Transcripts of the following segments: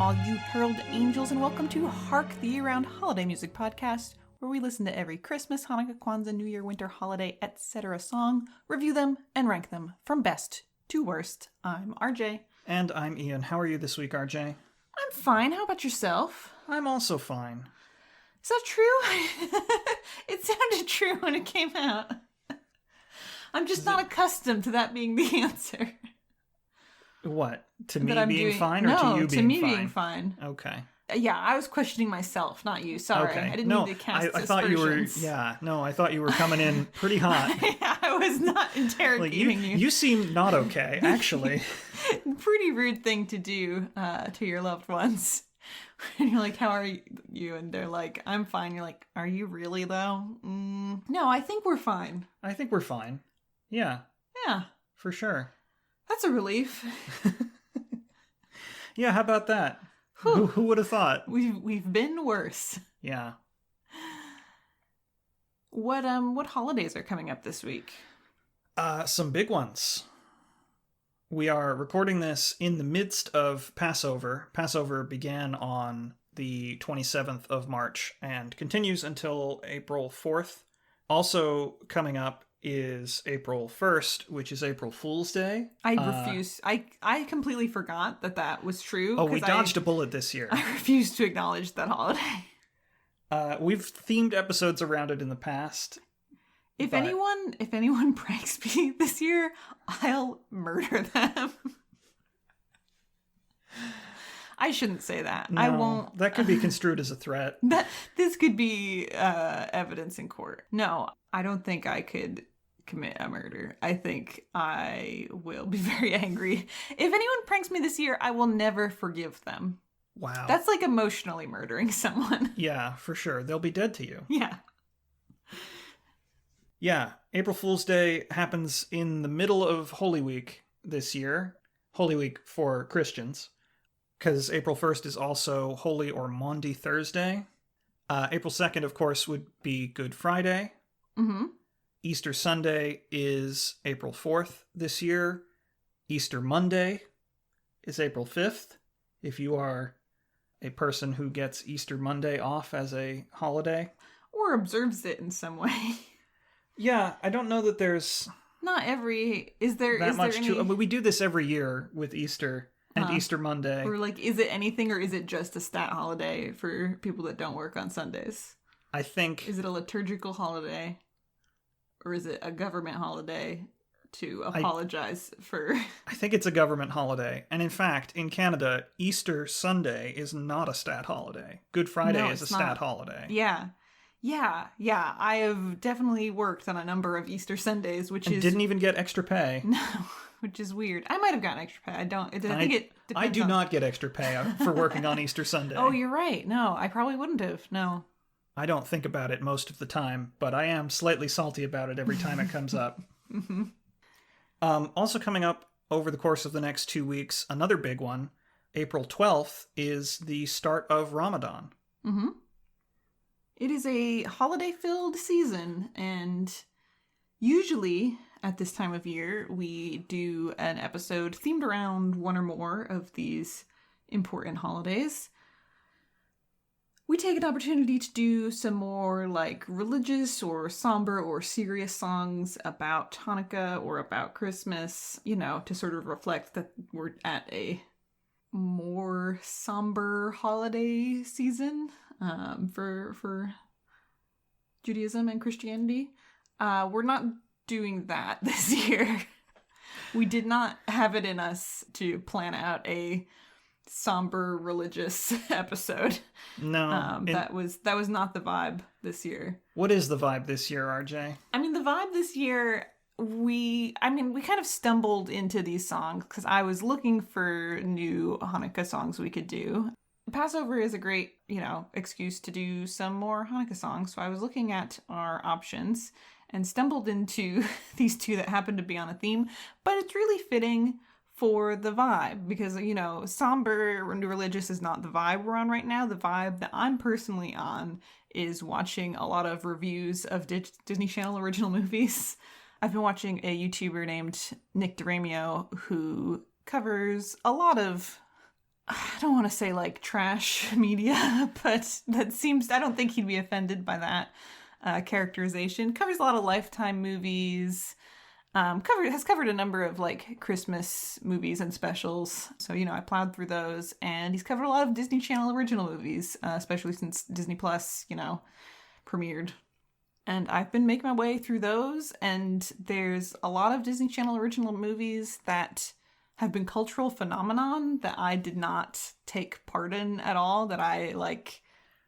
all you herald angels, and welcome to Hark the Year-Round Holiday Music Podcast, where we listen to every Christmas, Hanukkah, Kwanzaa, New Year, winter, holiday, etc. song, review them, and rank them from best to worst. I'm RJ. And I'm Ian. How are you this week, RJ? I'm fine. How about yourself? I'm also fine. Is that true? It sounded true when it came out. I'm just not accustomed to that being the answer. What? To me being fine or to you being fine? No, to me being fine. Okay. Yeah, I was questioning myself, not you. Sorry. Okay. I didn't mean to cast I thought you were, I thought you were coming in pretty hot. I was not interrogating you. You seem not okay, actually. Pretty rude thing to do to your loved ones. And you're like, how are you? And they're like, I'm fine. You're like, are you really though? No, I think we're fine. I think we're fine. Yeah. Yeah. For sure. That's a relief. Yeah, how about that? Who would have thought? We've been worse. Yeah. What holidays are coming up this week? Some big ones. We are recording this in the midst of Passover. Passover began on the 27th of March and continues until April 4th. Also coming up is April 1st, which is April Fool's Day. I refuse. I completely forgot that was true. Oh, we dodged a bullet this year. I refuse to acknowledge that holiday. We've themed episodes around it in the past. If anyone pranks me this year, I'll murder them. I shouldn't say that. No, I won't. That could be construed as a threat. This could be evidence in court. No, I don't think I could commit a murder. I think I will be very angry. If anyone pranks me this year, I will never forgive them. Wow. That's like emotionally murdering someone. Yeah, for sure. They'll be dead to you. Yeah. Yeah, April Fool's Day happens in the middle of Holy Week this year. Holy Week for Christians. Because April 1st is also Holy or Maundy Thursday. April 2nd, of course, would be Good Friday. Mm-hmm. Easter Sunday is April 4th this year. Easter Monday is April 5th. If you are a person who gets Easter Monday off as a holiday. Or observes it in some way. Yeah, I don't know that there's... Not every... Is there any... I mean, we do this every year with Easter and Easter Monday. Or like, is it anything or is it just a stat holiday for people that don't work on Sundays? I think... Is it a liturgical holiday? Or is it a government holiday to apologize for... I think it's a government holiday. And in fact, in Canada, Easter Sunday is not a stat holiday. Good Friday is a stat holiday. Yeah. I have definitely worked on a number of Easter Sundays, didn't even get extra pay. No, which is weird. I might have gotten extra pay. I don't. I think it depends. I do not get extra pay for working on Easter Sunday. Oh, you're right. No, I probably wouldn't have. No. I don't think about it most of the time, but I am slightly salty about it every time it comes up. Mm-hmm. Also coming up over the course of the next 2 weeks, another big one. April 12th is the start of Ramadan. Mm-hmm. It is a holiday-filled season, and usually at this time of year, we do an episode themed around one or more of these important holidays. We take an opportunity to do some more like religious or somber or serious songs about Hanukkah or about Christmas, to sort of reflect that we're at a more somber holiday season. For Judaism and Christianity. We're not doing that this year. We did not have it in us to plan out a somber religious epised. No. That was not the vibe this year. What is the vibe this year, RJ? I mean, the vibe this year, we kind of stumbled into these songs because I was looking for new Hanukkah songs we could do. Passover is a great, excuse to do some more Hanukkah songs. So I was looking at our options and stumbled into these two that happen to be on a theme. But it's really fitting for the vibe because, somber and religious is not the vibe we're on right now. The vibe that I'm personally on is watching a lot of reviews of Disney Channel original movies. I've been watching a YouTuber named Nick DeRamio who covers a lot of I don't want to say like trash media, but I don't think he'd be offended by that characterization. Covers a lot of Lifetime movies. Has covered a number of like Christmas movies and specials. So, I plowed through those, and he's covered a lot of Disney Channel original movies, especially since Disney Plus, premiered. And I've been making my way through those, and there's a lot of Disney Channel original movies that have been cultural phenomenon that I did not take part in at all, that I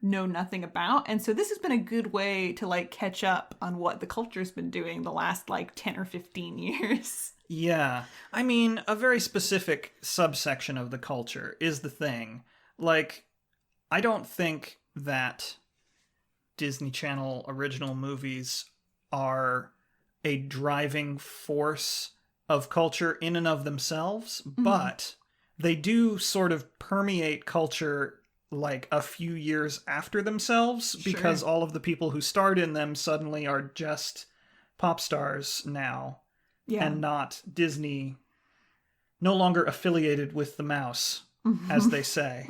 know nothing about. And so this has been a good way to catch up on what the culture's been doing the last 10 or 15 years. Yeah. I mean, a very specific subsection of the culture is the thing. I don't think that Disney Channel original movies are a driving force of culture in and of themselves, but they do sort of permeate culture a few years after themselves, because all of the people who starred in them suddenly are just pop stars now, and not Disney, no longer affiliated with the mouse, as they say.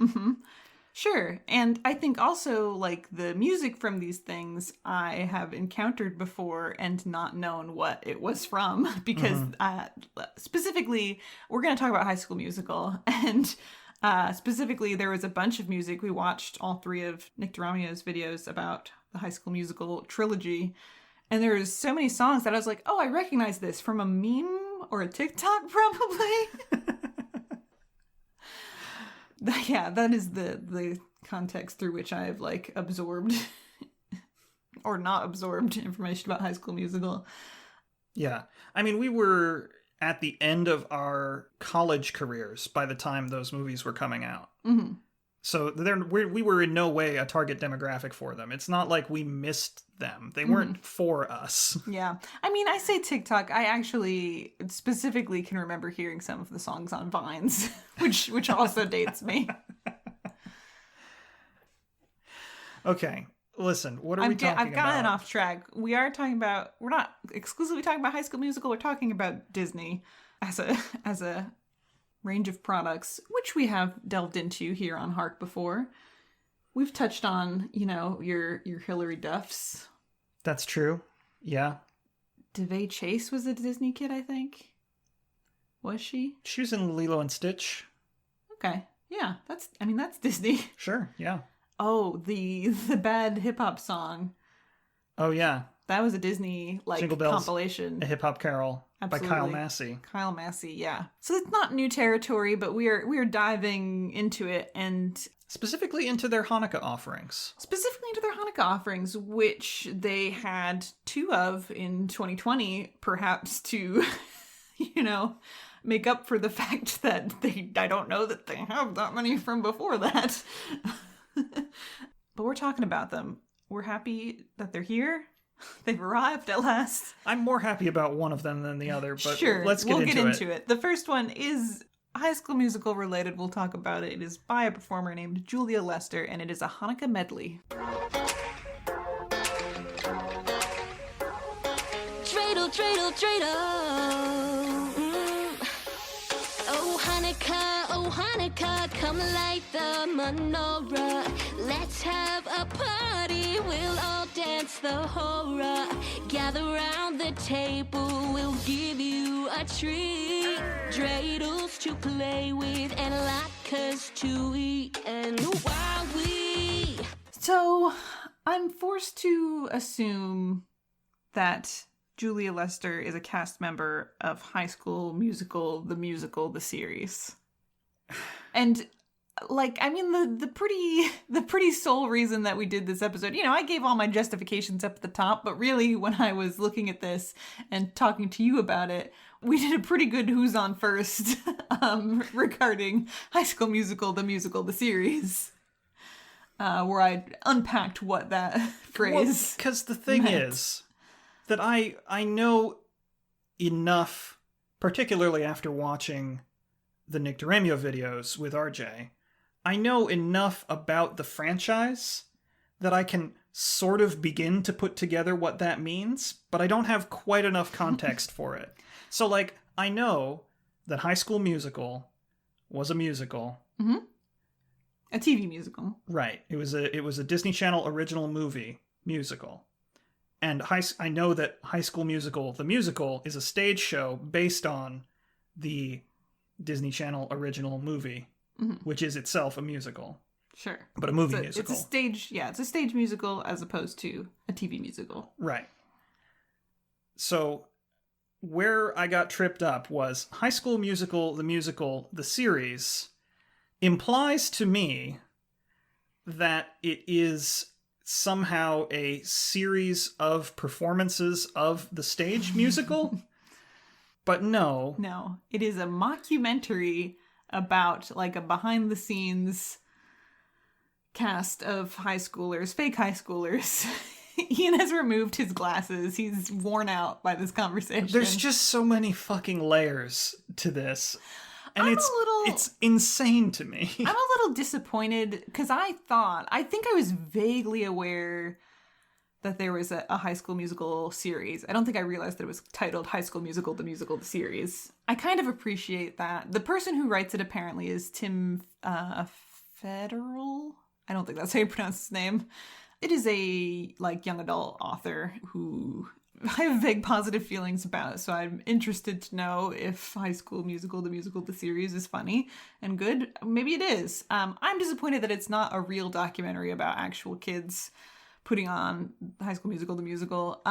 Sure. And I think also the music from these things I have encountered before and not known what it was from, because specifically we're going to talk about High School Musical, and specifically there was a bunch of music. We watched all three of Nick DeRamio's videos about the High School Musical trilogy, and there's so many songs that I was like, oh, I recognize this from a meme or a TikTok probably. Yeah, that is the context through which I have absorbed or not absorbed information about High School Musical. Yeah. I mean, we were at the end of our college careers by the time those movies were coming out. Mm-hmm. So we were in no way a target demographic for them. It's not like we missed them. They weren't for us. Yeah. I mean, I say TikTok. I actually specifically can remember hearing some of the songs on Vines, which also dates me. Okay. Listen, what are we talking about? I've gotten off track. We're not exclusively talking about High School Musical. We're talking about Disney as a range of products, which we have delved into here on Hark before. We've touched on, your Hilary Duffs. That's true. Yeah. DeVay Chase was a Disney kid, I think. Was she? She was in Lilo and Stitch. Okay. Yeah, that's Disney. Sure, yeah. Oh, the bad hip-hop song. Oh, yeah. That was a Disney, Jingle Bells, compilation. A Hip-Hop Carol. Absolutely. By Kyle Massey. Kyle Massey, yeah. So it's not new territory, but we are diving into it, and specifically into their Hanukkah offerings. Which they had two of in 2020, perhaps to, make up for the fact that I don't know that they have that many from before that. But we're talking about them. We're happy that they're here. They've arrived at last. I'm more happy about one of them than the other, but sure, we'll get into it. The first one is High School Musical related. We'll talk about it. It is by a performer named Julia Lester, and it is a Hanukkah medley. Dreidel, dreidel, dreidel. Oh Hanukkah, come light the menorah. Let's have a party, we'll all dance the hora. Gather round the table, we'll give you a treat. Dreidels to play with and latkes to eat. And while we... So, I'm forced to assume that Julia Lester is a cast member of High School Musical, the series. And the pretty sole reason that we did this episode, I gave all my justifications up at the top, but really when I was looking at this and talking to you about it, we did a pretty good who's on first regarding High School Musical, the series. Where I unpacked what that phrase because the thing is that I know enough, particularly after watching the Nick DeRamio videos with RJ, I know enough about the franchise that I can sort of begin to put together what that means, but I don't have quite enough context for it. So, I know that High School Musical was a musical, A TV musical. Right. It was a Disney Channel original movie musical. And I know that High School Musical, the musical, is a stage show based on the Disney Channel original movie, which is itself a musical. Sure. But a movie musical. It's a stage musical as opposed to a TV musical. Right. So where I got tripped up was High School Musical, the series, implies to me that it is somehow a series of performances of the stage musical. But no. No, it is a mockumentary about like a behind the scenes cast of high schoolers, fake high schoolers. Ian has removed his glasses. He's worn out by this conversation. There's just so many fucking layers to this. And it's insane to me. I'm a little disappointed because I think I was vaguely aware that there was a High School Musical series. I don't think I realized that it was titled High School Musical, the series. I kind of appreciate that. The person who writes it apparently is Tim Federal. I don't think that's how you pronounce his name. It is a young adult author who I have vague positive feelings about, so I'm interested to know if High School Musical, the series is funny and good. Maybe it is. I'm disappointed that it's not a real documentary about actual kids putting on High School Musical,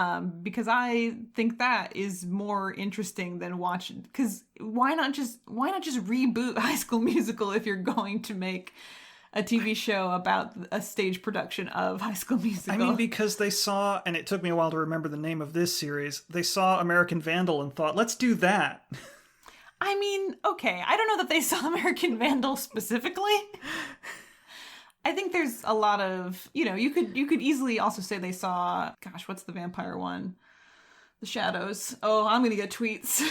because I think that is more interesting than watching. Because why not just reboot High School Musical if you're going to make a TV show about a stage production of High School Musical? I mean, because they saw, and it took me a while to remember the name of this series, they saw American Vandal and thought, let's do that. I mean, okay, I don't know that they saw American Vandal specifically. I think there's a lot of, you could easily also say they saw, gosh, what's the vampire one? The Shadows. Oh, I'm going to get tweets.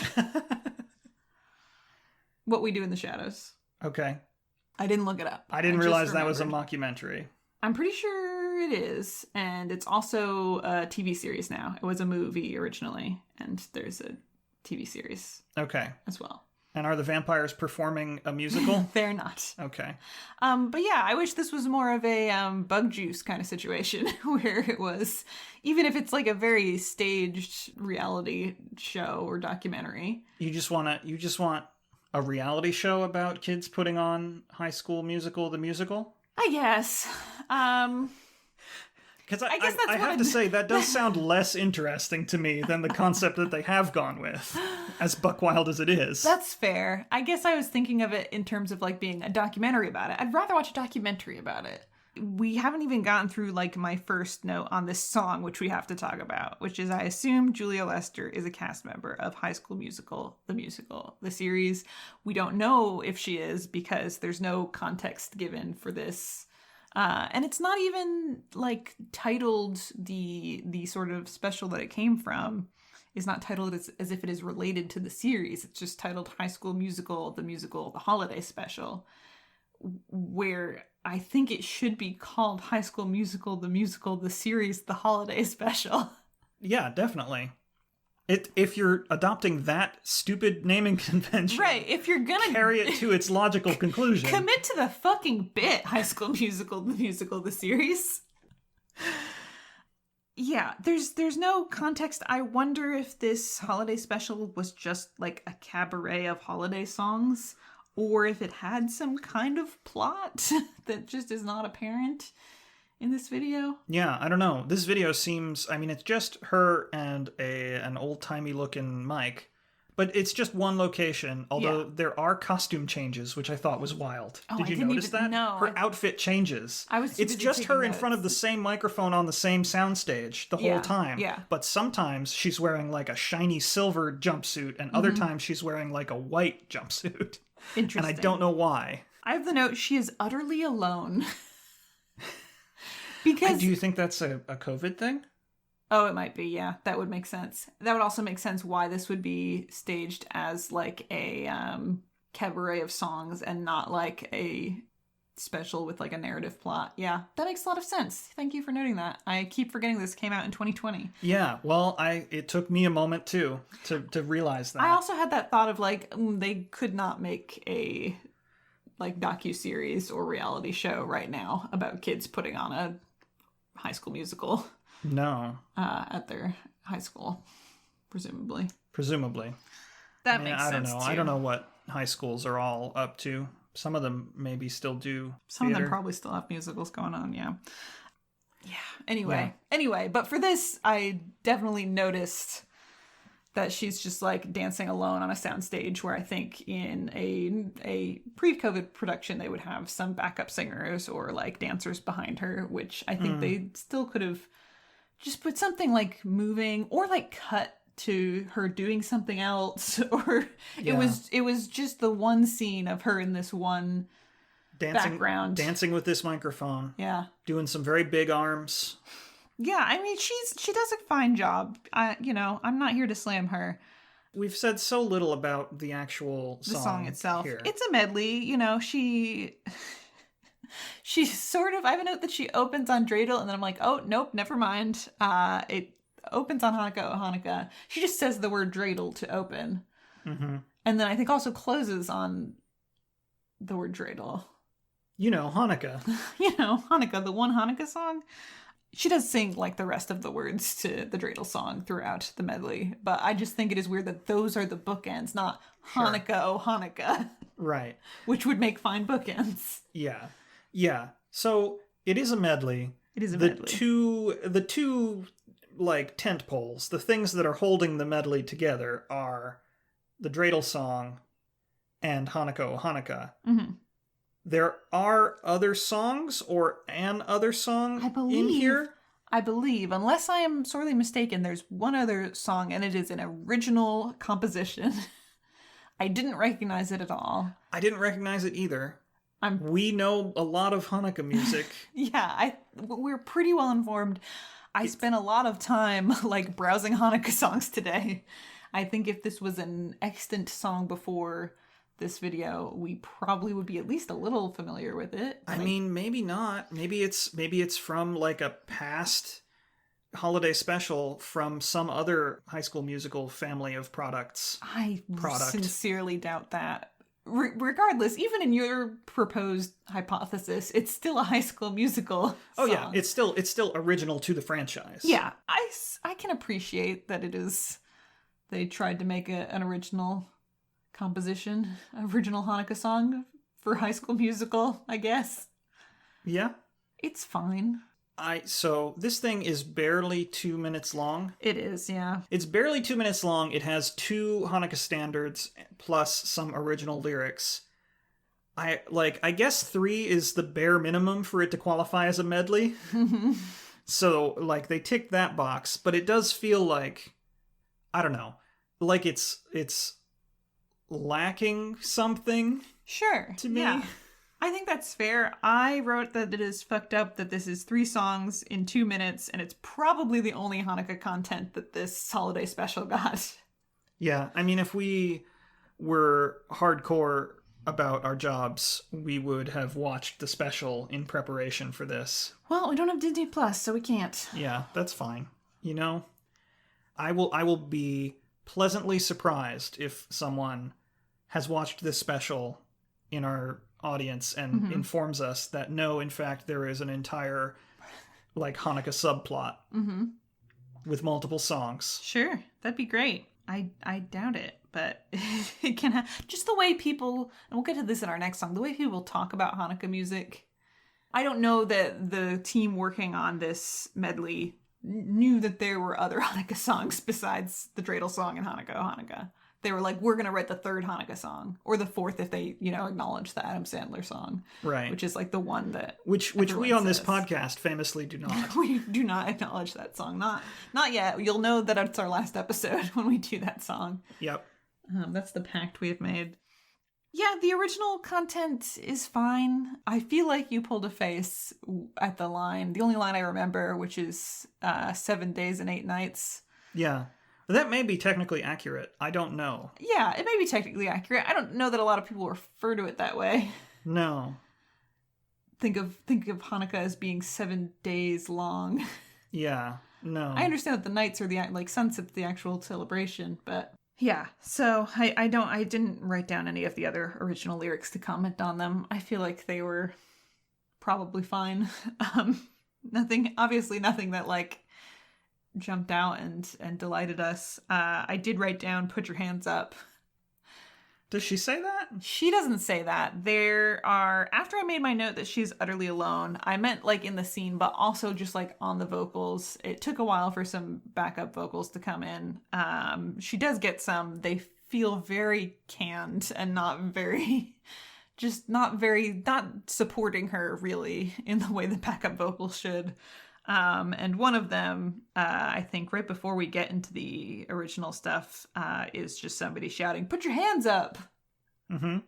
What We Do in the Shadows. Okay. I didn't look it up. I didn't realize that was a mockumentary. I'm pretty sure it is. And it's also a TV series now. It was a movie originally, and there's a TV series. Okay. As well. And are the vampires performing a musical? They're not. Okay. But yeah, I wish this was more of a Bug Juice kind of situation where it was, even if it's like a very staged reality show or documentary. You just want a reality show about kids putting on High School Musical, the musical? I guess. Because I have to say, that does sound less interesting to me than the concept that they have gone with, as buck wild as it is. That's fair. I guess I was thinking of it in terms of being a documentary about it. I'd rather watch a documentary about it. We haven't even gotten through my first note on this song, which we have to talk about, which is I assume Julia Lester is a cast member of High School Musical, the series. We don't know if she is because there's no context given for this. And it's not even titled the sort of special that it came from is not titled as if it is related to the series. It's just titled High School Musical, the holiday special, where I think it should be called High School Musical, the series, the holiday special. Yeah, definitely. If you're adopting that stupid naming convention, right? If you're gonna carry it to its logical conclusion, commit to the fucking bit. High School Musical, the series. Yeah, there's no context. I wonder if this holiday special was just a cabaret of holiday songs, or if it had some kind of plot that just is not apparent in this video. Yeah, I don't know. This video seems, it's just her and an old-timey looking mic, but it's just one location, although there are costume changes, which I thought was wild. Oh, Did you notice that? No. Her outfit changes. It's just her in front of the same microphone on the same soundstage the whole time. Yeah. But sometimes she's wearing a shiny silver jumpsuit, and other times she's wearing a white jumpsuit. Interesting. And I don't know why. I have the note, she is utterly alone. Because do you think that's a COVID thing? Oh, it might be, yeah. That would make sense. That would also make sense why this would be staged as a cabaret of songs and not a special with a narrative plot. Yeah, that makes a lot of sense. Thank you for noting that. I keep forgetting this came out in 2020. Yeah, well, it took me a moment too to realize that. I also had that thought of they could not make a like docuseries or reality show right now about kids putting on a High School Musical. No. At their high school, presumably. That makes I don't sense know. too. I don't know what high schools are all up to. Some of them maybe still do Some theater. of them probably still have musicals going on, yeah. Anyway, but for this, I definitely noticed that she's just like dancing alone on a soundstage, where I think in a pre-COVID production they would have some backup singers or like dancers behind her, which I think they still could have just put something like moving or like cut to her doing something else, or it was just the one scene of her in this one background dancing with this microphone. Yeah. Doing some very big arms. Yeah, I mean, she does a fine job. I'm not here to slam her. We've said so little about the actual song itself. here. It's a medley, she's sort of, I have a note that she opens on Dreidel, and then I'm like, oh, nope, never mind. It opens on Hanukkah, oh Hanukkah. She just says the word Dreidel to open. Mm-hmm. And then I think also closes on the word Dreidel. Hanukkah. Hanukkah, the one Hanukkah song. She does sing like the rest of the words to the Dreidel song throughout the medley, but I just think it is weird that those are the bookends, not Hanukkah, oh Hanukkah. Right. Which would make fine bookends. Yeah. So it is a medley. medley. The two like tent poles, the things that are holding the medley together are the Dreidel song and Hanukkah, oh Hanukkah. Mm-hmm. There are other songs or an other song in here? I believe, unless I am sorely mistaken, there's one other song, and it is an original composition. I didn't recognize it at all. I didn't recognize it either. We know a lot of Hanukkah music. Yeah, we're pretty well informed. I spent a lot of time like browsing Hanukkah songs today. I think if this was an extant song before this video, we probably would be at least a little familiar with it. I mean, maybe not. Maybe it's from like a past holiday special from some other High School Musical family of products. I sincerely doubt that. Regardless, even in your proposed hypothesis, it's still a High School Musical song. Yeah, it's still original to the franchise. Yeah, I can appreciate that it is. They tried to make an original composition, original Hanukkah song for High School Musical, I guess. Yeah. It's fine. So this thing is barely 2 minutes long. It is, yeah. It's barely 2 minutes long. It has 2 Hanukkah standards plus some original lyrics. I guess 3 is the bare minimum for it to qualify as a medley. So, they ticked that box, but it does feel like, I don't know, like it's lacking something. Sure. To me. Yeah. I think that's fair. I wrote that it is fucked up that this is 3 songs in 2 minutes, and it's probably the only Hanukkah content that this holiday special got. Yeah, I mean, if we were hardcore about our jobs, we would have watched the special in preparation for this. Well, we don't have Disney Plus, so we can't. Yeah, that's fine. I will be pleasantly surprised if someone has watched this special in our audience and informs us that no, in fact, there is an entire Hanukkah subplot with multiple songs. Sure, that'd be great. I doubt it, but it can have just the way people, and we'll get to this in our next song, the way people talk about Hanukkah music. I don't know that the team working on this medley knew that there were other Hanukkah songs besides the Dreidel song and Hanukkah, oh Hanukkah. They were like, we're going to write the 3rd Hanukkah song, or the 4th if they, acknowledge the Adam Sandler song. Right. Which is the one that Which we on this podcast famously do not. We do not acknowledge that song. Not yet. You'll know that it's our last episode when we do that song. Yep. That's the pact we have made. Yeah, the original content is fine. I feel like you pulled a face at the only line I remember, which is 7 days and 8 nights. Yeah. That may be technically accurate. I don't know. Yeah, it may be technically accurate. I don't know that a lot of people refer to it that way. No. Think of Hanukkah as being 7 days long. Yeah. No. I understand that the nights are the sunset's the actual celebration, but Yeah, so I didn't write down any of the other original lyrics to comment on them. I feel like they were probably fine. Obviously nothing that like jumped out and delighted us. I did write down "Put your hands up." Does she say that? She doesn't say that. There are, after I made my note that she's utterly alone, I meant like in the scene, but also just like on the vocals. It took a while for some backup vocals to come in. She does get some. They feel very canned and not supporting her really in the way the backup vocals should. And one of them, I think right before we get into the original stuff, is just somebody shouting, "Put your hands up!" Mm-hmm.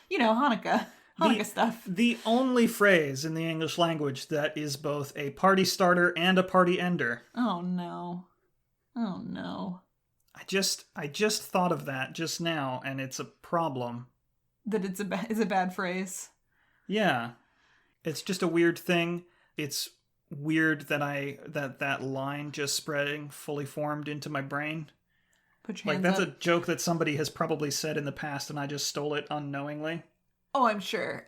You know, Hanukkah stuff. The only phrase in the English language that is both a party starter and a party ender. Oh no. Oh no. I just thought of that just now, and it's a problem. That it's a bad phrase. Yeah. It's just a weird thing. It's weird that that line just spreading fully formed into my brain. Put your hands that's up. a joke that somebody has probably said in the past and I just stole it unknowingly. Oh, I'm sure.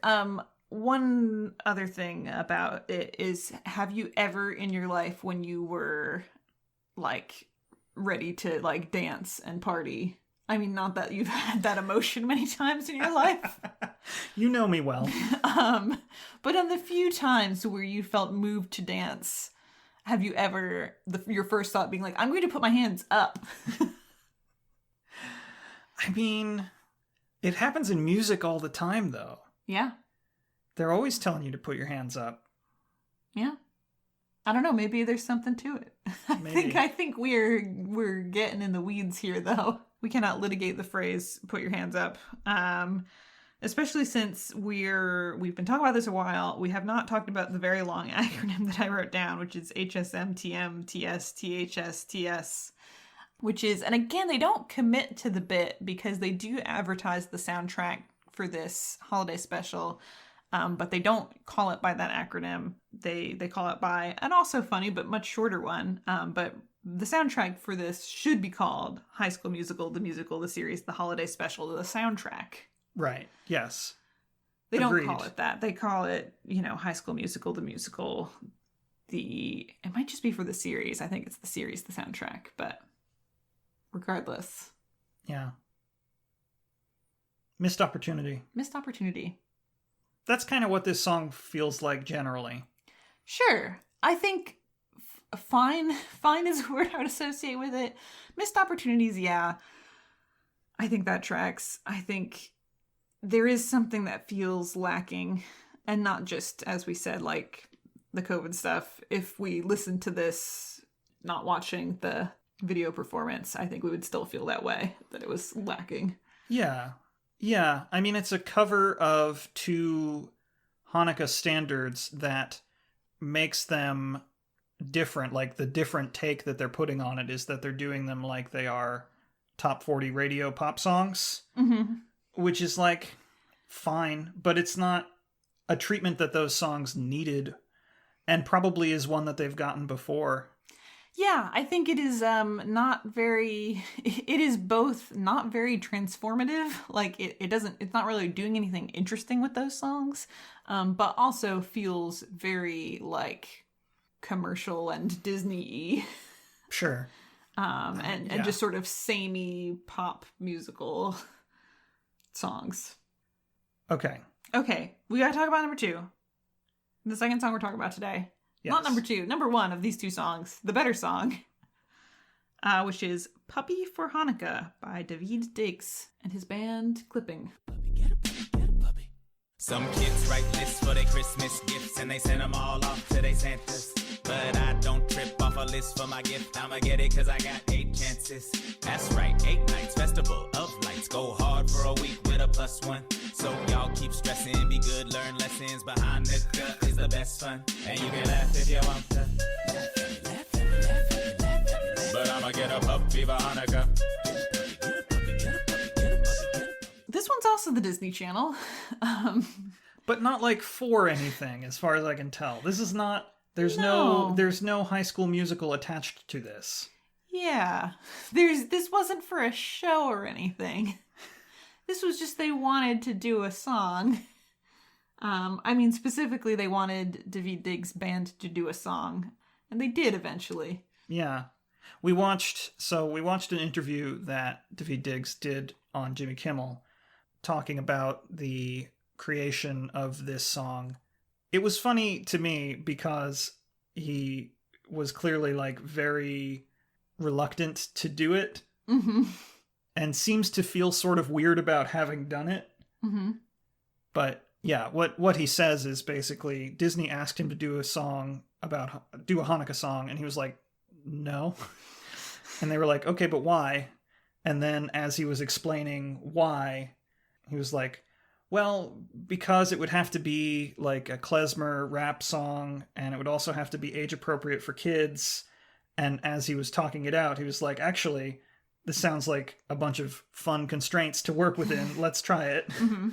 One other thing about it is, have you ever in your life when you were like ready to like dance and party, I mean, not that you've had that emotion many times in your life. You know me well. But on the few times where you felt moved to dance, have you ever, your first thought being like, I'm going to put my hands up? I mean, it happens in music all the time, though. Yeah. They're always telling you to put your hands up. Yeah. I don't know. Maybe there's something to it. I think we're getting in the weeds here, though. We cannot litigate the phrase "put your hands up," especially since we've been talking about this a while. We have not talked about the very long acronym that I wrote down, which is HSMTMTSTHSTS, which is, and again, they don't commit to the bit because they do advertise the soundtrack for this holiday special. But they don't call it by that acronym. They call it by an also funny but much shorter one. But the soundtrack for this should be called High School Musical, the series, the holiday special, the soundtrack. Right. Yes. They Agreed. don't call it that. They call it, High School Musical, the musical. It might just be for the series. I think it's the series, the soundtrack. But regardless. Yeah. Missed opportunity. That's kind of what this song feels like generally. Sure. I think fine is a word I would associate with it. Missed opportunities, yeah. I think that tracks. I think there is something that feels lacking, and not just, as we said, like the COVID stuff. If we listened to this not watching the video performance, I think we would still feel that way, that it was lacking. Yeah. Yeah, I mean, it's a cover of two Hanukkah standards that makes them different. Like, the different take that they're putting on it is that they're doing them like they are top 40 radio pop songs, which is, like, fine, but it's not a treatment that those songs needed, and probably is one that they've gotten before. Yeah, I think it is it is both not very transformative, like it's not really doing anything interesting with those songs, but also feels very like commercial and Disney-y. Sure. And just sort of samey pop musical songs. Okay, we gotta talk about number 2. The second song we're talking about today. Yes. Not number 2, number 1 of these two songs, the better song, which is Puppy for Hanukkah by David Diggs and his band Clipping. Get a puppy. Some kids write lists for their Christmas gifts and they send them all off to their Santas. But I don't trip off a list for my gift. I'ma get it cause I got 8 chances. That's right, 8 nights, festival of lights. Go hard for a week with a +1. So y'all keep stressing, be good, learn lessons. But Hanukkah is the best fun. And you can laugh if you want to. But I'ma get a puppy for Hanukkah. This one's also the Disney Channel. But not like for anything, as far as I can tell. This is not... There's no High School Musical attached to this. Yeah. This wasn't for a show or anything. This was just they wanted to do a song. Specifically they wanted Daveed Diggs' band to do a song, and they did eventually. Yeah. We watched an interview that Daveed Diggs did on Jimmy Kimmel talking about the creation of this song. It was funny to me because he was clearly like very reluctant to do it. Mm-hmm. And seems to feel sort of weird about having done it. Mm-hmm. But yeah, what he says is basically Disney asked him to do a Hanukkah song, and he was like, no. And they were like, okay, but why? And then as he was explaining why, he was like, well, because it would have to be like a klezmer rap song, and it would also have to be age appropriate for kids. And as he was talking it out, he was like, actually, this sounds like a bunch of fun constraints to work within. Let's try it. Mm-hmm.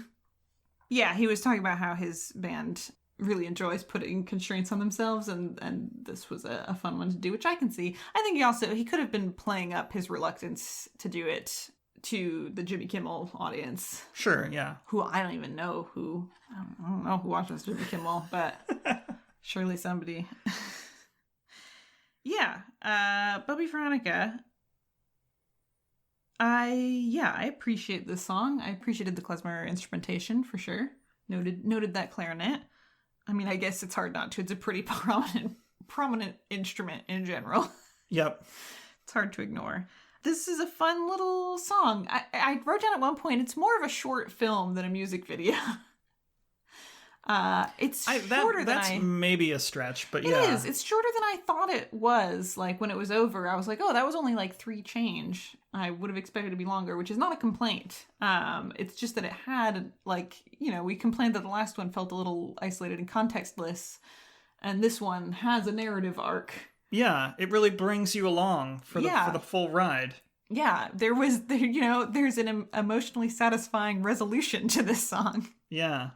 Yeah, he was talking about how his band really enjoys putting constraints on themselves, and this was a fun one to do, which I can see. I think he could have been playing up his reluctance to do it to the Jimmy Kimmel audience. Sure, yeah. Who I don't even know who. I don't know who watches Jimmy Kimmel, but surely somebody. Yeah, Bubby for Hanukkah. I appreciate this song. I appreciated the klezmer instrumentation for sure. Noted that clarinet. I mean, I guess it's hard not to. It's a pretty prominent instrument in general. Yep. It's hard to ignore. This is a fun little song. I wrote down at one point, it's more of a short film than a music video. It's shorter that's maybe a stretch, but yeah. It is. It's shorter than I thought it was. Like, when it was over, I was like, oh, that was only like 3 change. I would have expected it to be longer, which is not a complaint. It's just that it had, like, we complained that the last one felt a little isolated and contextless, and this one has a narrative arc. Yeah, it really brings you along for the full ride. Yeah, there's an emotionally satisfying resolution to this song. Yeah.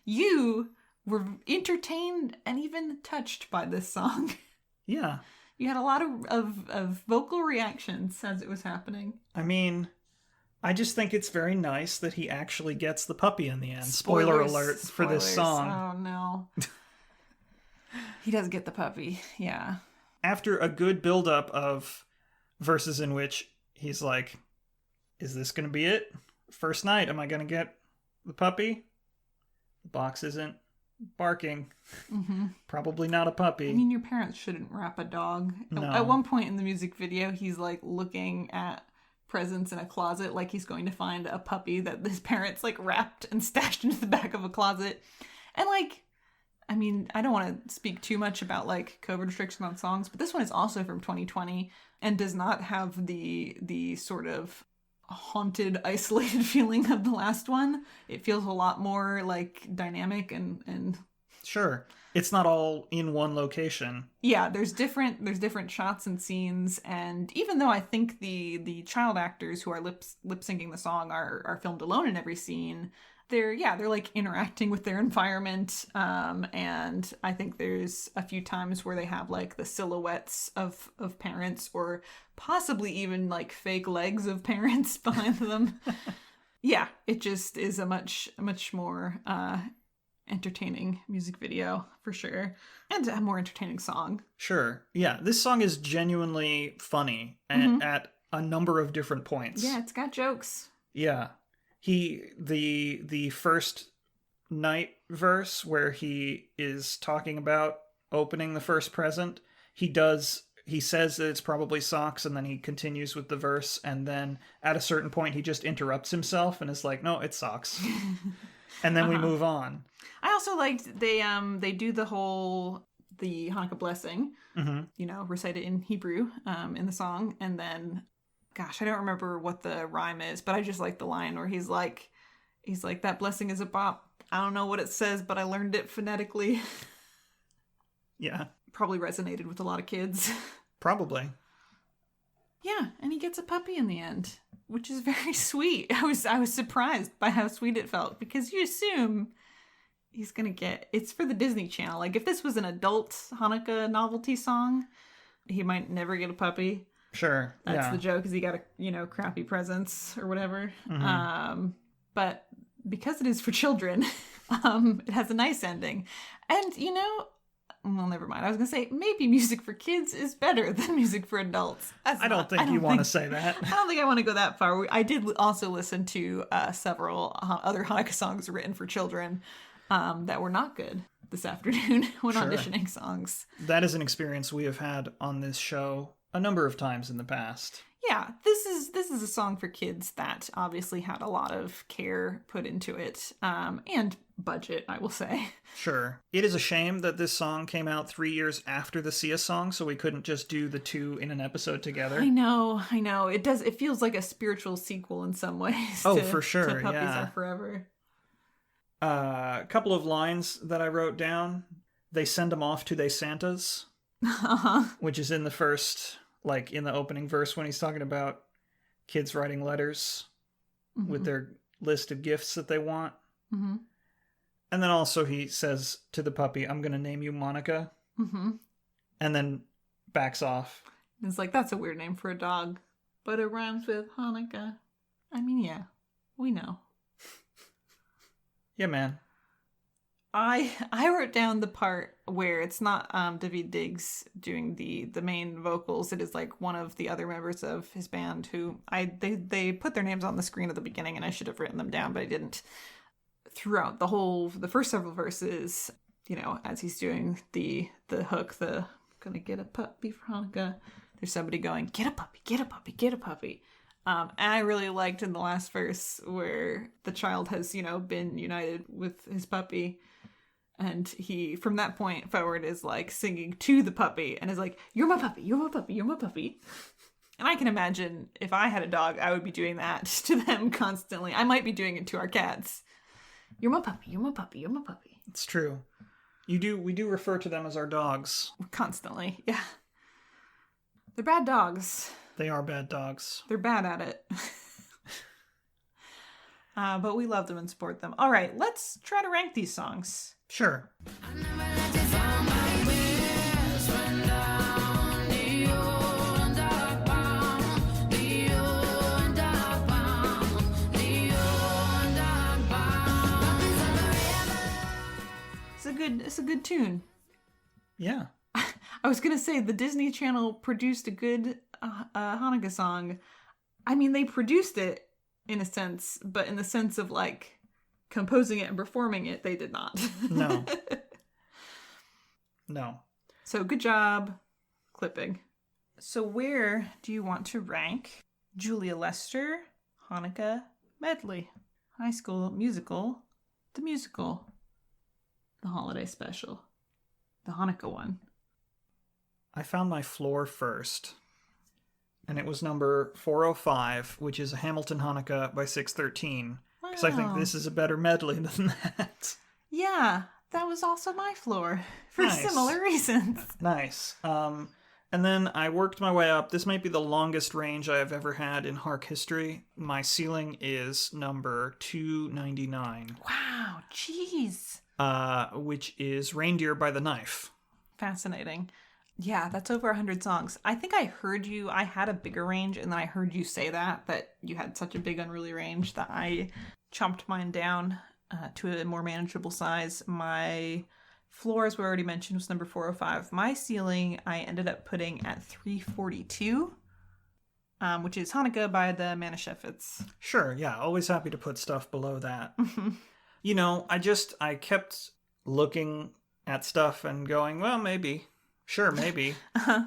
You were entertained and even touched by this song. Yeah. You had a lot of vocal reactions as it was happening. I mean, I just think it's very nice that he actually gets the puppy in the end. Spoiler alert for this song. Oh, no. He does get the puppy, yeah. After a good buildup of verses in which he's like, is this going to be it? First night, am I going to get the puppy? The box isn't barking. Mm-hmm. Probably not a puppy. I mean, your parents shouldn't wrap a dog. No. At one point in the music video, he's like looking at presents in a closet like he's going to find a puppy that his parents like wrapped and stashed into the back of a closet. And like, I mean, I don't want to speak too much about like COVID restriction on songs, but this one is also from 2020 and does not have the sort of haunted, isolated feeling of the last one. It feels a lot more like dynamic and sure, it's not all in one location. Yeah, there's different shots and scenes, and even though I think the child actors who are lip syncing the song are filmed alone in every scene, they're like interacting with their environment, and I think there's a few times where they have like the silhouettes of parents, or possibly even like fake legs of parents behind them. Yeah, it just is a much more entertaining music video for sure, and a more entertaining song. Sure, yeah, this song is genuinely funny at a number of different points. Yeah, it's got jokes. Yeah. The first night verse where he is talking about opening the first present, he says that it's probably socks, and then he continues with the verse, and then at a certain point he just interrupts himself and is like, no, it's socks. And then we move on. I also liked they do the Hanukkah blessing, recited in Hebrew in the song, and then gosh, I don't remember what the rhyme is, but I just like the line where he's like, that blessing is a bop. I don't know what it says, but I learned it phonetically. Yeah. Probably resonated with a lot of kids. Probably. Yeah, and he gets a puppy in the end, which is very sweet. I was surprised by how sweet it felt, because you assume he's gonna it's for the Disney Channel. Like, if this was an adult Hanukkah novelty song, he might never get a puppy. Sure. That's the joke, is he got a, crappy presents or whatever. But because it is for children, it has a nice ending. And, well, never mind. I was going to say, maybe music for kids is better than music for adults. I don't think you want to say that. I don't think I want to go that far. I did also listen to several other Hanukkah songs written for children that were not good this afternoon when auditioning songs. That is an experience we have had on this show a number of times in the past. Yeah, this is a song for kids that obviously had a lot of care put into it, and budget, I will say. Sure. It is a shame that this song came out 3 years after the Sia song, so we couldn't just do the two in an episode together. I know. It feels like a spiritual sequel in some ways. For sure, to Puppies Are Forever. A couple of lines that I wrote down. They send them off to they Santas, which is in the first... like in the opening verse when he's talking about kids writing letters with their list of gifts that they want. Mm-hmm. And then also he says to the puppy, I'm going to name you Monica. Mm-hmm. And then backs off. It's like, that's a weird name for a dog, but it rhymes with Hanukkah. I mean, yeah, we know. Yeah, man. I wrote down the part where it's not David Diggs doing the main vocals. It is like one of the other members of his band who they put their names on the screen at the beginning, and I should have written them down, but I didn't. Throughout the first several verses, as he's doing the hook, the gonna get a puppy for Hanukkah, there's somebody going, get a puppy, get a puppy, get a puppy. And I really liked in the last verse where the child has, been united with his puppy. And he, from that point forward, is like singing to the puppy and is like, you're my puppy, you're my puppy, you're my puppy. And I can imagine if I had a dog, I would be doing that to them constantly. I might be doing it to our cats. You're my puppy, you're my puppy, you're my puppy. It's true. We do refer to them as our dogs. Constantly, yeah. They're bad dogs. They are bad dogs. They're bad at it. But we love them and support them. All right, let's try to rank these songs. Sure. It's a good tune. Yeah. I was gonna say the Disney Channel produced a good Hanukkah song. I mean, they produced it in a sense, but in the sense of like composing it and performing it, they did not. No. No. So good job clipping. So where do you want to rank Julia Lester, Hanukkah medley, High School Musical, the musical, the holiday special, the Hanukkah one? I found my floor first, and it was number 405, which is a Hamilton Hanukkah by 613. Because I think this is a better medley than that. Yeah, that was also my floor for similar reasons. Nice. And then I worked my way up. This might be the longest range I have ever had in Hark history. My ceiling is number 299. Wow, jeez. Which is Reindeer by the Knife. Fascinating. Yeah, that's over 100 songs. I think I heard you, I had a bigger range, and then I heard you say that you had such a big unruly range that I chomped mine down to a more manageable size. My floor, as we already mentioned, was number 405. My ceiling, I ended up putting at 342, which is Hanukkah by the Manischewitz. Sure, yeah, always happy to put stuff below that. I kept looking at stuff and going, well, maybe. Sure, maybe. I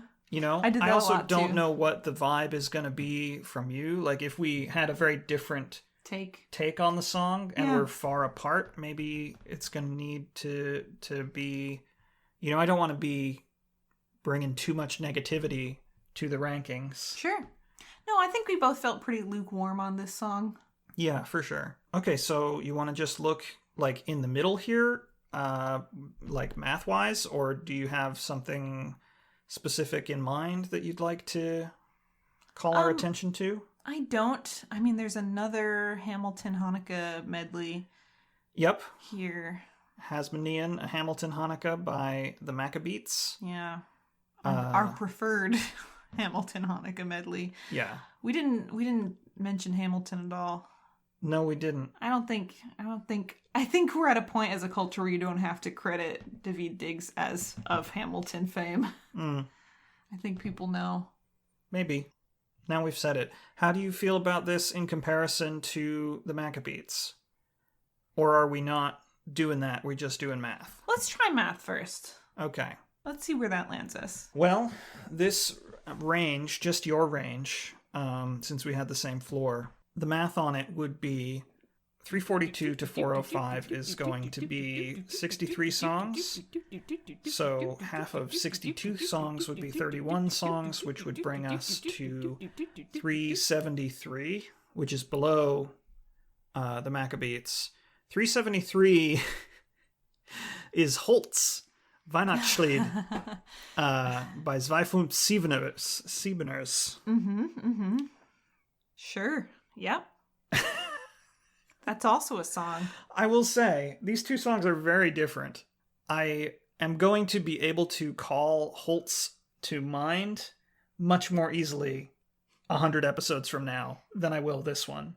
also don't know what the vibe is going to be from you. Like, if we had a very different take on the song and we're far apart, maybe it's going to need to be, I don't want to be bringing too much negativity to the rankings. Sure. No, I think we both felt pretty lukewarm on this song. Yeah, for sure. Okay, so you want to just look, like, in the middle here? Like math-wise, or do you have something specific in mind that you'd like to call our attention to? I don't. I mean, there's another Hamilton Hanukkah medley. Yep. Here. Hasmonean, a Hamilton Hanukkah by the Maccabeats. Yeah. Our preferred Hamilton Hanukkah medley. Yeah. We didn't mention Hamilton at all. No, we didn't. I think we're at a point as a culture where you don't have to credit Daveed Diggs as of Hamilton fame. I think people know. Maybe. Now we've said it. How do you feel about this in comparison to the Maccabeats? Or are we not doing that? We're just doing math? Let's try math first. Okay. Let's see where that lands us. Well, this range, just your range, since we had the same floor, the math on it would be 342 to 405 is going to be 63 songs. So half of 62 songs would be 31 songs, which would bring us to 373, which is below the Maccabeats. 373 is Holtz. Weihnachtslied by 257ers. Sure. Yep. That's also a song. I will say, these two songs are very different. I am going to be able to call Holtz to mind much more easily 100 episodes from now than I will this one.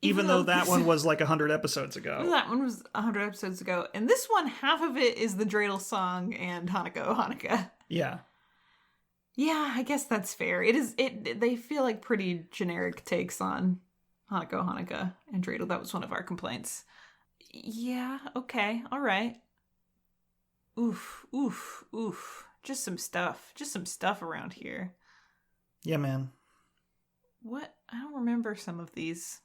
Even though that one was like 100 episodes ago. That one was 100 episodes ago. And this one, half of it is the dreidel song and Hanukkah, oh Hanukkah. Yeah. Yeah, I guess that's fair. They feel like pretty generic takes on Hanukkah, oh Hanukkah, and dreidel. That was one of our complaints. Yeah, okay, all right. Oof. Just some stuff around here. Yeah, man. What? I don't remember some of these.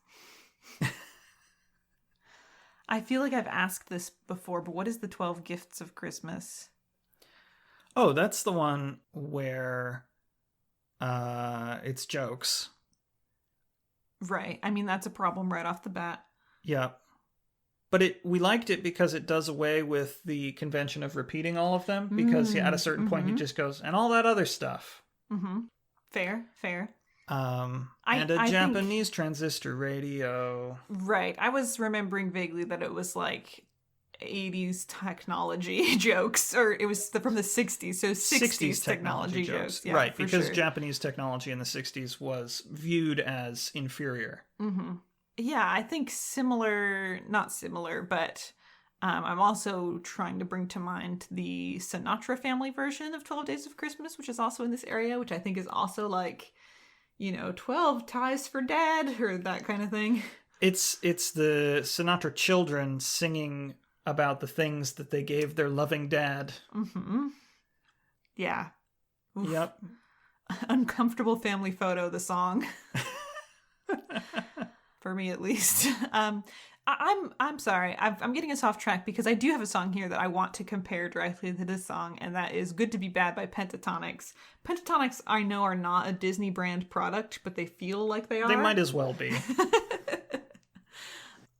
I feel like I've asked this before, but what is the 12 Gifts of Christmas? Oh, that's the one where it's jokes. Right. I mean, that's a problem right off the bat. Yeah. But we liked it because it does away with the convention of repeating all of them, because at a certain point he just goes, and all that other stuff. Fair. And a Japanese transistor radio. Right. I was remembering vaguely that it was like 80s technology jokes, or it was from the 60s, so 60s technology jokes. Yeah, right, because sure. Japanese technology in the 60s was viewed as inferior. Yeah, I think not similar, but I'm also trying to bring to mind the Sinatra family version of 12 Days of Christmas, which is also in this area, which I think is also like, 12 ties for dad, or that kind of thing. It's the Sinatra children singing about the things that they gave their loving dad. Yeah. Oof. Yep. Uncomfortable family photo, the song. For me, at least. I'm sorry. I'm getting us off track because I do have a song here that I want to compare directly to this song, and that is Good to Be Bad by Pentatonics. Pentatonics, I know, are not a Disney brand product, but they feel like they are. They might as well be.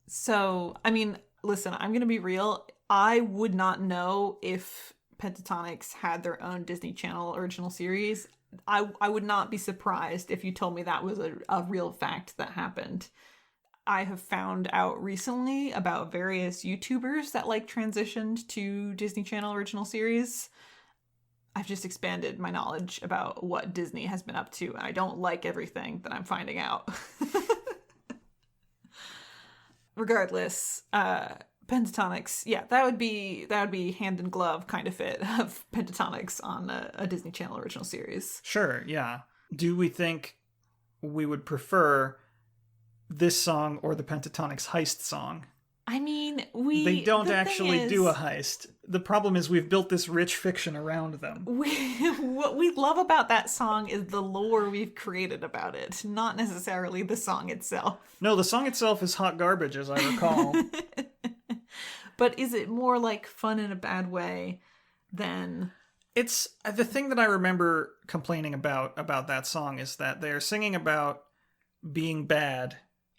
So, I mean, listen, I'm going to be real. I would not know if Pentatonics had their own Disney Channel original series. I would not be surprised if you told me that was a real fact that happened. I have found out recently about various YouTubers that transitioned to Disney Channel original series. I've just expanded my knowledge about what Disney has been up to, and I don't like everything that I'm finding out. Regardless, Pentatonics, yeah, that would be hand in glove kind of fit of Pentatonics on a Disney Channel original series. Sure, yeah. Do we think we would prefer this song or the Pentatonics heist song? I mean, they don't actually do a heist. The problem is we've built this rich fiction around them. What we love about that song is the lore we've created about it, not necessarily the song itself. No, the song itself is hot garbage, as I recall. But is it more like fun in a bad way than... It's the thing that I remember complaining about that song is that they're singing about being bad,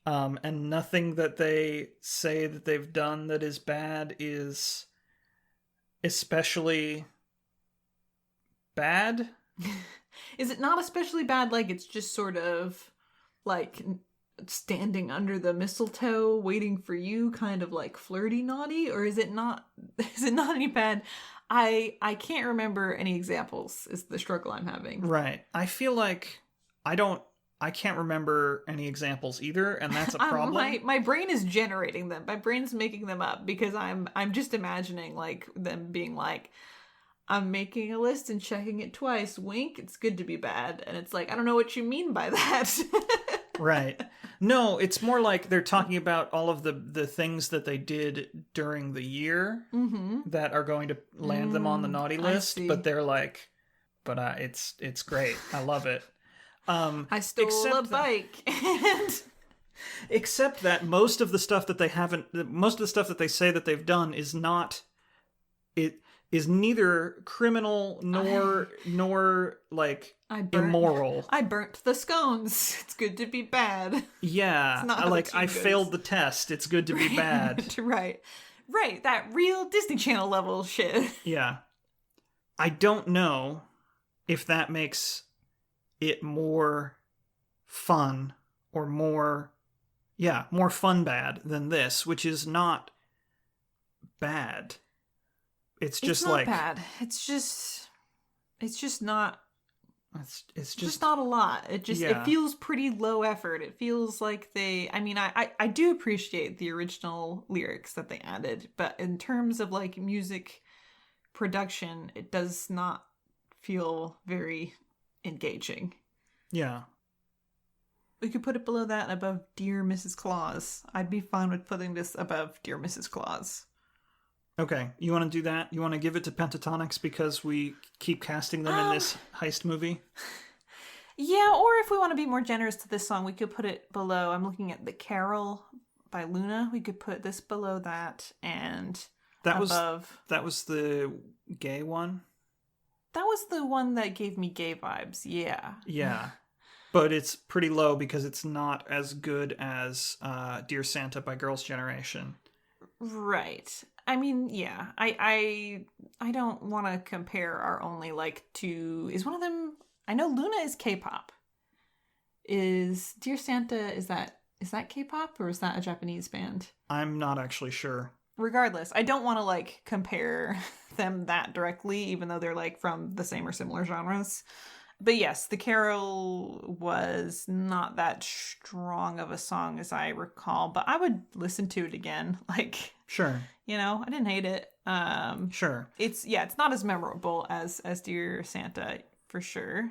and nothing that they say that they've done that is bad is especially bad. Is it not especially bad? Like it's just sort of like standing under the mistletoe waiting for you, kind of like flirty naughty? Or is it not any bad? I can't remember any examples is the struggle I'm having. Right. I feel like I can't remember any examples either, and that's a problem. My brain is generating them. My brain's making them up because I'm just imagining like them being like, I'm making a list and checking it twice. Wink, it's good to be bad. And it's like, I don't know what you mean by that. Right. No, it's more like they're talking about all of the things that they did during the year that are going to land them on the naughty list, but they're like, but it's great. I love it. I stole a bike. And except that most of the stuff that they say that they've done is not, it is neither criminal nor like immoral. I burnt the scones. It's good to be bad. Yeah, I failed the test. It's good to be bad. Right. That real Disney Channel level shit. Yeah. I don't know if that makes it more fun or more fun bad than this, which is not bad. It's just not like bad. It's just not. It's just not a lot. It feels pretty low effort. It feels like I do appreciate the original lyrics that they added, but in terms of like music production, it does not feel very engaging. Yeah. We could put it below that and above Dear Mrs. Claus. I'd be fine with putting this above Dear Mrs. Claus. Okay, you want to do that? You want to give it to Pentatonics because we keep casting them in this heist movie? Yeah, or if we want to be more generous to this song, we could put it below. I'm looking at The Carol by Luna. We could put this below that and above. That was the gay one? That was the one that gave me gay vibes, yeah. Yeah, but it's pretty low because it's not as good as Dear Santa by Girls' Generation. Right. I mean, yeah, I don't want to compare our only like two. Is one of them? I know Luna is K-pop. Is Dear Santa is that K-pop or is that a Japanese band? I'm not actually sure. Regardless, I don't want to like compare them that directly, even though they're like from the same or similar genres. But yes, The Carol was not that strong of a song as I recall, but I would listen to it again. Like, sure. I didn't hate it. Sure. It's not as memorable as Dear Santa for sure.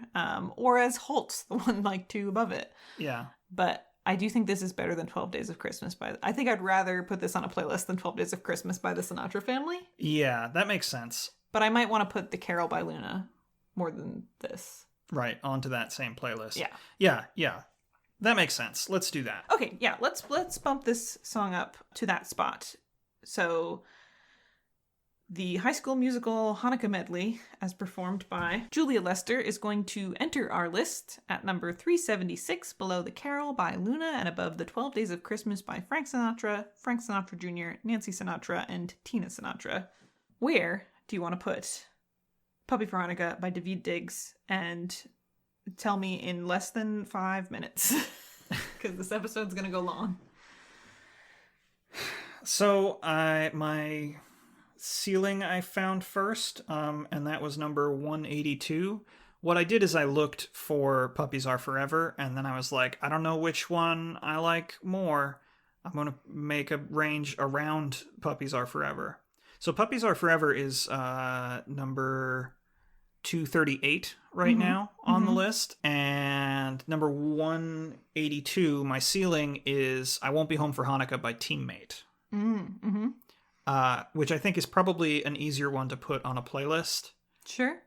Or as Holtz, the one like two above it. Yeah. But I do think this is better than 12 Days of Christmas I think I'd rather put this on a playlist than 12 Days of Christmas by the Sinatra Family. Yeah, that makes sense. But I might want to put The Carol by Luna more than this. Right, onto that same playlist. Yeah. Yeah. That makes sense. Let's do that. Okay, yeah, let's bump this song up to that spot. So, the High School Musical Hanukkah medley, as performed by Julia Lester, is going to enter our list at number 376, below The Carol by Luna and above The 12 Days of Christmas by Frank Sinatra Jr., Nancy Sinatra, and Tina Sinatra. Where do you want to put Puppy for Hanukkah by Daveed Diggs? And tell me in less than 5 minutes, because this episode's going to go long. So, my ceiling I found first, and that was number 182. What I did is I looked for Puppies Are Forever, and then I was like, I don't know which one I like more. I'm going to make a range around Puppies Are Forever. So Puppies Are Forever is number 238 right now on the list, and number 182, my ceiling, is I Won't Be Home for Hanukkah by Teammate. Which I think is probably an easier one to put on a playlist. Sure.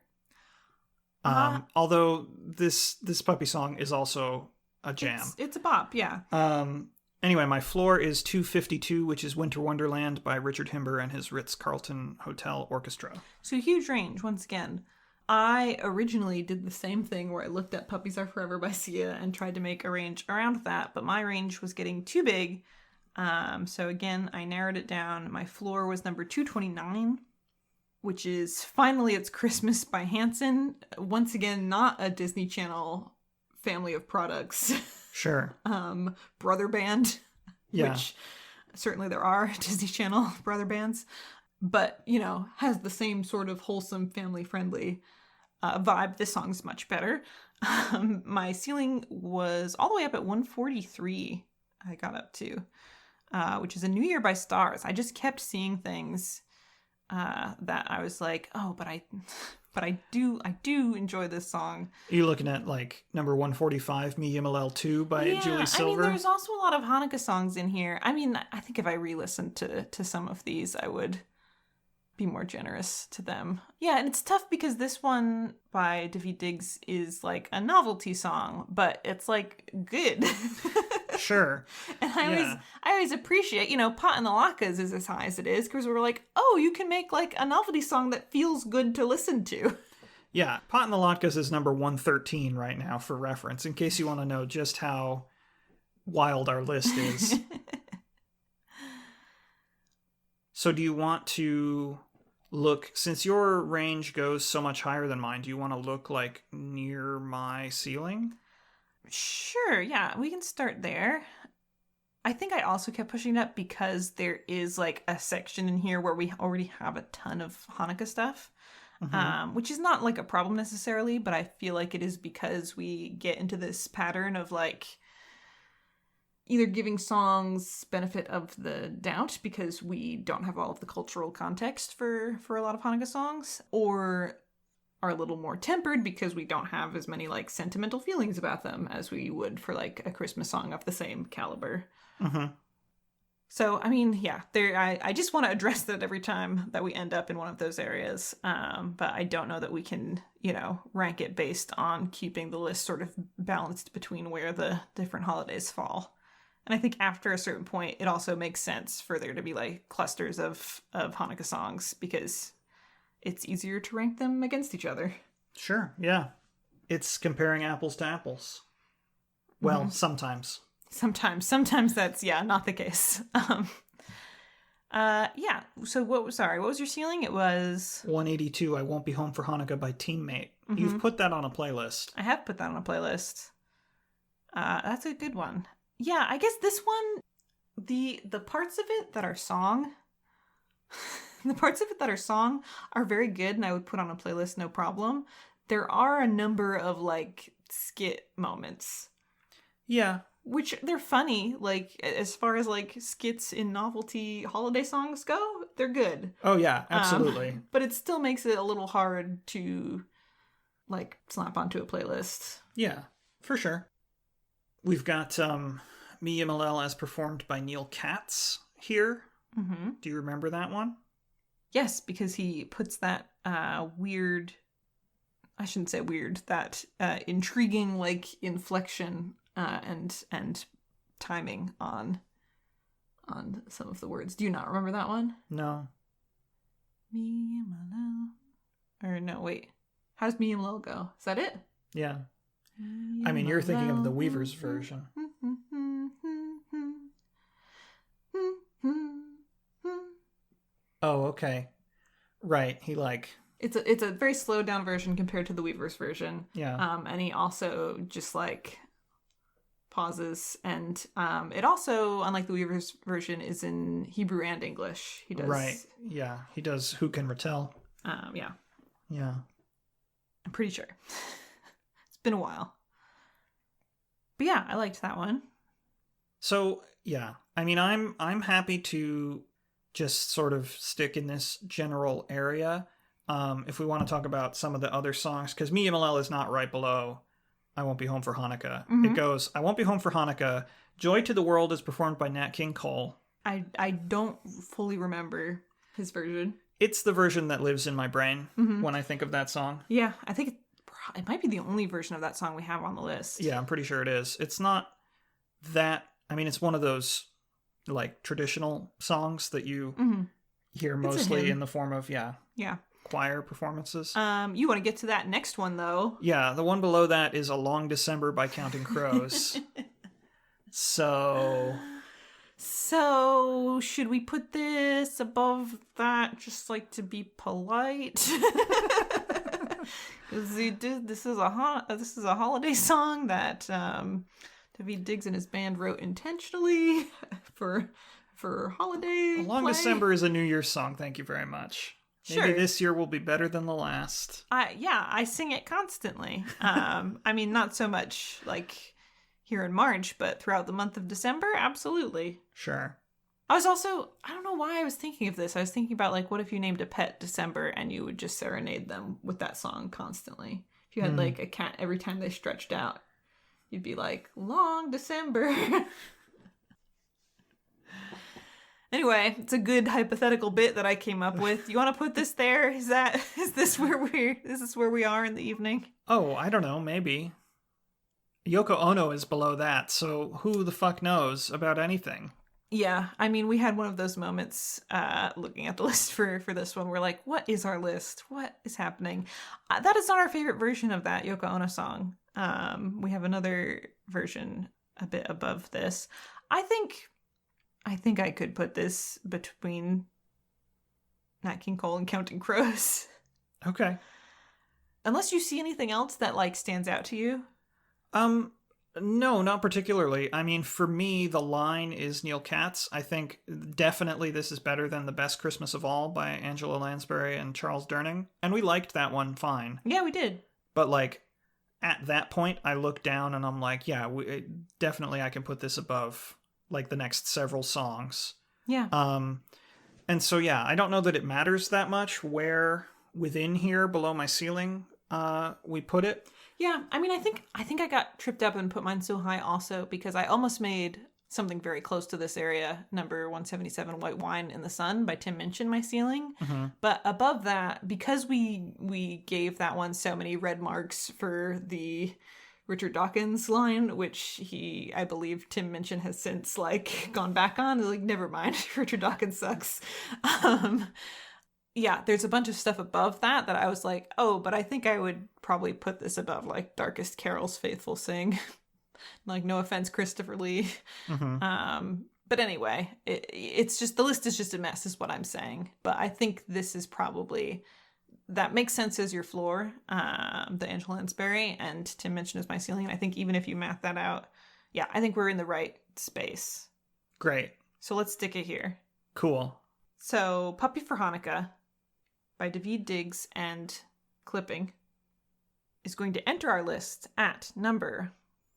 Although this puppy song is also a jam. It's a bop, yeah. Anyway, my floor is 252, which is Winter Wonderland by Richard Himber and his Ritz-Carlton Hotel Orchestra. So huge range, once again. I originally did the same thing where I looked at Puppies Are Forever by Sia and tried to make a range around that, but my range was getting too big. So again, I narrowed it down. My floor was number 229, which is Finally It's Christmas by Hanson. Once again, not a Disney Channel family of products. Sure. Brother band, yeah. Which certainly there are Disney Channel brother bands. but, you know, has the same sort of wholesome, family-friendly vibe. This song's much better. My ceiling was all the way up at 143. I got up to, which is A New Year by Stars. I just kept seeing things that I was like, oh, but I do enjoy this song. Are you looking at like number 145, Me Yimalel 2 by Julie Silver? I mean, there's also a lot of Hanukkah songs in here. I mean, I think if I re-listened to some of these, I would be more generous to them. Yeah, and it's tough because this one by Daveed Diggs is like a novelty song, but it's like good. Sure. And I always appreciate, you know, Pot in the Latkes is as high as it is because we're like, oh, you can make like a novelty song that feels good to listen to. Yeah, Pot in the Latkes is number 113 right now for reference, in case you want to know just how wild our list is. So do you want to look, since your range goes so much higher than mine, do you want to look like near my ceiling? Sure, yeah, we can start there. I think I also kept pushing it up because there is like a section in here where we already have a ton of Hanukkah stuff, which is not like a problem necessarily, but I feel like it is because we get into this pattern of like either giving songs benefit of the doubt because we don't have all of the cultural context for a lot of Hanukkah songs, or are a little more tempered because we don't have as many like sentimental feelings about them as we would for like a Christmas song of the same caliber. Mm-hmm. So, I mean, yeah, I just want to address that every time that we end up in one of those areas. But I don't know that we can, you know, rank it based on keeping the list sort of balanced between where the different holidays fall. And I think after a certain point, it also makes sense for there to be like clusters of Hanukkah songs because it's easier to rank them against each other. Sure, yeah. It's comparing apples to apples. Well, sometimes. Sometimes that's, yeah, not the case. Yeah, so what was your ceiling? It was 182, I Won't Be Home for Hanukkah by Teammate. You've put that on a playlist. I have put that on a playlist. That's a good one. Yeah, I guess this one, the parts of it that are song, the parts of it that are song are very good, and I would put on a playlist, no problem. There are a number of, like, skit moments. Yeah. Which, they're funny. Like, as far as, like, skits in novelty holiday songs go, they're good. Oh, yeah, absolutely. But it still makes it a little hard to, like, slap onto a playlist. Yeah, for sure. We've got Me Yimalel as performed by Neil Katz here. Mm-hmm. Do you remember that one? Yes, because he puts that weird, I shouldn't say weird, that intriguing like inflection and timing on some of the words. Do you not remember that one? No. Me Yimalel. Or no, wait. How does Me Yimalel go? Is that it? Yeah. I mean, you're thinking of the Weaver's version. Oh, okay. Right. He like... It's a very slowed down version compared to the Weaver's version. Yeah. And he also just like pauses, and it also, unlike the Weaver's version, is in Hebrew and English. He does. Right. Yeah. He does Who Can Retell. Yeah. Yeah. I'm pretty sure. It's been a while. But yeah, I liked that one. So, yeah. I mean, I'm happy to just sort of stick in this general area. If we want to talk about some of the other songs, because Me Yimalel is not right below I Won't Be Home for Hanukkah. Mm-hmm. It goes, I Won't Be Home for Hanukkah. Joy to the World is performed by Nat King Cole. I don't fully remember his version. It's the version that lives in my brain when I think of that song. Yeah, I think it might be the only version of that song we have on the list. Yeah, I'm pretty sure it is. It's not that... I mean, it's one of those like traditional songs that you hear mostly in the form of, yeah, choir performances. You want to get to that next one, though. Yeah, the one below that is A Long December by Counting Crows. So, should we put this above that just like to be polite? This is a holiday song that Daveed Diggs and his band wrote intentionally for for holiday Long play. December is a New Year's song. Thank you very much. Maybe Sure. this year will be better than the last. I sing it constantly. I mean, not so much like here in March, but throughout the month of December, absolutely. Sure. I don't know why I was thinking of this. I was thinking about, like, what if you named a pet December and you would just serenade them with that song constantly? If you had, like, a cat, every time they stretched out, you'd be like, Long December. Anyway, it's a good hypothetical bit that I came up with. You want to put this there? Is this where we are in the evening? Oh, I don't know, maybe. Yoko Ono is below that, so who the fuck knows about anything? Yeah, I mean, we had one of those moments looking at the list for this one. We're like, what is our list? What is happening? That is not our favorite version of that Yoko Ono song. We have another version a bit above this. I think I could put this between Nat King Cole and Counting Crows. Okay. Unless you see anything else that, like, stands out to you. No, not particularly. I mean, for me, the line is Neil Katz. I think definitely this is better than The Best Christmas of All by Angela Lansbury and Charles Durning. And we liked that one fine. Yeah, we did. But, like, at that point, I look down and I'm like, yeah, definitely I can put this above, like, the next several songs. Yeah. And so, yeah, I don't know that it matters that much where within here below my ceiling we put it. Yeah, I mean, I think I got tripped up and put mine so high also because I almost made something very close to this area, number 177, White Wine in the Sun by Tim Minchin, my ceiling. Mm-hmm. But above that, because we gave that one so many red marks for the Richard Dawkins line, which I believe Tim Minchin has since, like, gone back on. Like, never mind, Richard Dawkins sucks. Yeah, there's a bunch of stuff above that I was like, oh, but I think I would probably put this above, like, Darkest Carol's Faithful Sing. Like, no offense, Christopher Lee. Mm-hmm. But anyway, it's just, the list is just a mess is what I'm saying. But I think this is probably, that makes sense as your floor, the Angela Lansbury, and Tim Minchin is my ceiling. And I think even if you math that out, yeah, I think we're in the right space. Great. So let's stick it here. Cool. So, Puppy for Hanukkah by Daveed Diggs and Clipping is going to enter our list at number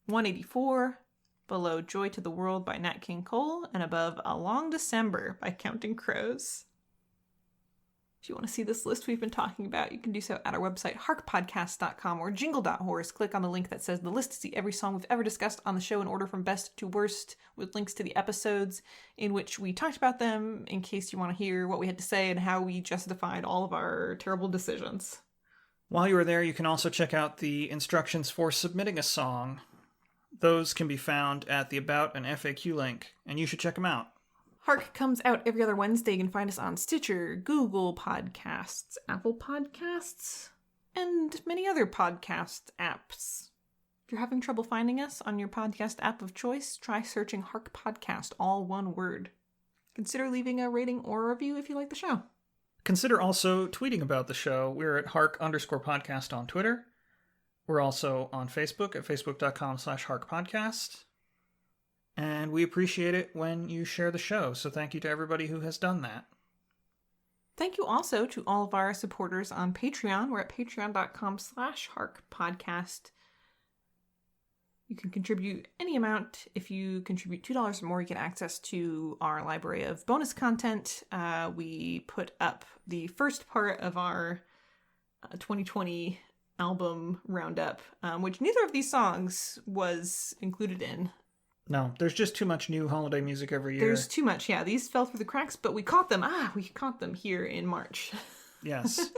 184, below Joy to the World by Nat King Cole, and above A Long December by Counting Crows. If you want to see this list we've been talking about, you can do so at our website, harkpodcast.com, or jingle.horse. Click on the link that says the list to see every song we've ever discussed on the show in order from best to worst, with links to the episodes in which we talked about them, in case you want to hear what we had to say and how we justified all of our terrible decisions. While you are there, you can also check out the instructions for submitting a song. Those can be found at the About and FAQ link, and you should check them out. Hark comes out every other Wednesday. You can find us on Stitcher, Google Podcasts, Apple Podcasts, and many other podcast apps. If you're having trouble finding us on your podcast app of choice, try searching Hark Podcast, all one word. Consider leaving a rating or a review if you like the show. Consider also tweeting about the show. We're at hark_podcast on Twitter. We're also on Facebook at facebook.com/harkpodcast. And we appreciate it when you share the show, so thank you to everybody who has done that. Thank you also to all of our supporters on Patreon. We're at patreon.com/harkpodcast. You can contribute any amount. If you contribute $2 or more, you get access to our library of bonus content. We put up the first part of our 2020 album roundup, which neither of these songs was included in. No, there's just too much new holiday music every year. There's too much, yeah. These fell through the cracks, but we caught them. We caught them here in March. Yes.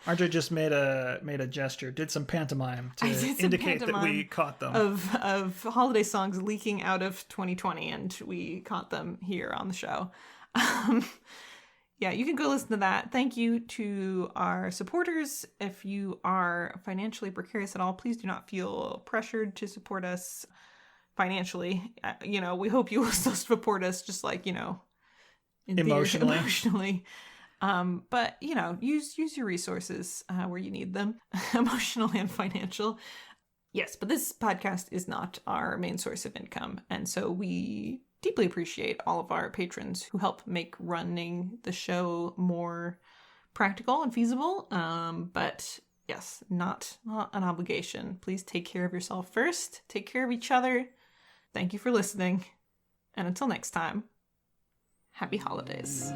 RJ just made a gesture, did some pantomime to indicate that we caught them. Of holiday songs leaking out of 2020, and we caught them here on the show. Yeah, you can go listen to that. Thank you to our supporters. If you are financially precarious at all, please do not feel pressured to support us financially. We hope you will still support us, just like, emotionally. But use your resources where you need them, emotional and financial. Yes, but this podcast is not our main source of income, and so we deeply appreciate all of our patrons who help make running the show more practical and feasible. But yes, not an obligation. Please take care of yourself first. Take care of each other. Thank you for listening. And until next time, happy holidays.